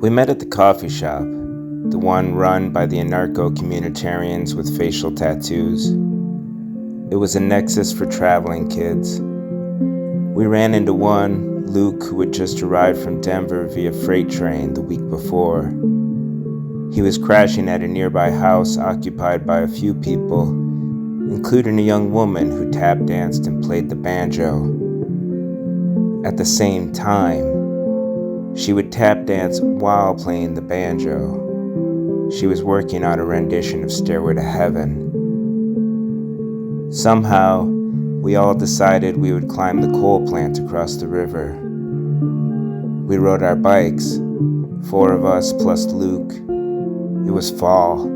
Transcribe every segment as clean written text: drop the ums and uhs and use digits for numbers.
We met at the coffee shop, the one run by the anarcho-communitarians with facial tattoos. It was a nexus for traveling kids. We ran into one, Luke, who had just arrived from Denver via freight train the week before. He was crashing at a nearby house occupied by a few people, including a young woman who tap danced and played the banjo. At the same time, she would tap dance while playing the banjo. She was working on a rendition of Stairway to Heaven. Somehow, we all decided we would climb the coal plant across the river. We rode our bikes, 4 of us plus Luke. It was fall,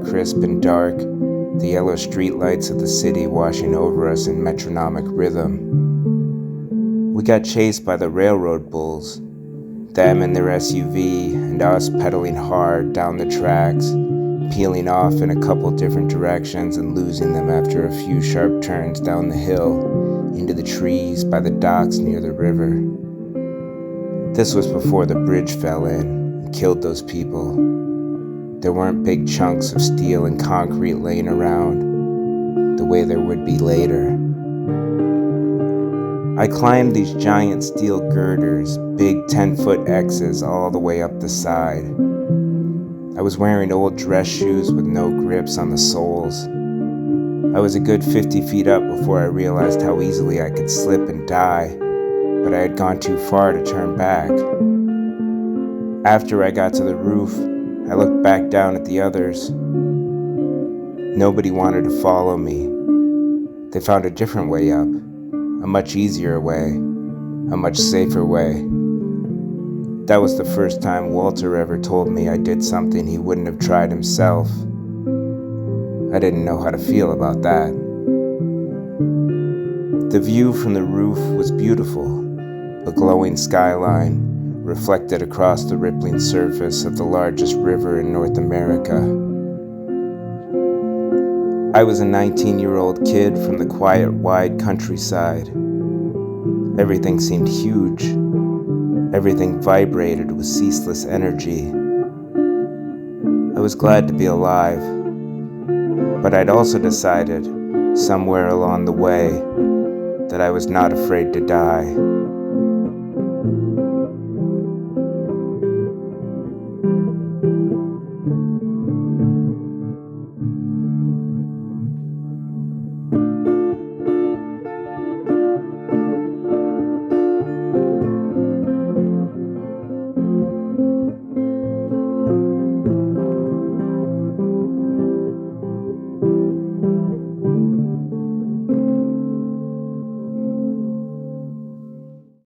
crisp and dark, the yellow streetlights of the city washing over us in metronomic rhythm. We got chased by the railroad bulls, them in their SUV and us pedaling hard down the tracks, peeling off in a couple different directions and losing them after a few sharp turns down the hill into the trees by the docks near the river. This was before the bridge fell in and killed those people. There weren't big chunks of steel and concrete laying around the way there would be later. I climbed these giant steel girders, big 10-foot X's all the way up the side. I was wearing old dress shoes with no grips on the soles. I was a good 50 feet up before I realized how easily I could slip and die, but I had gone too far to turn back. After I got to the roof, I looked back down at the others. Nobody wanted to follow me. They found a different way up. A much easier way, a much safer way. That was the first time Walter ever told me I did something he wouldn't have tried himself. I didn't know how to feel about that. The view from the roof was beautiful, a glowing skyline reflected across the rippling surface of the largest river in North America. I was a 19-year-old kid from the quiet, wide countryside. Everything seemed huge. Everything vibrated with ceaseless energy. I was glad to be alive, but I'd also decided, somewhere along the way, that I was not afraid to die.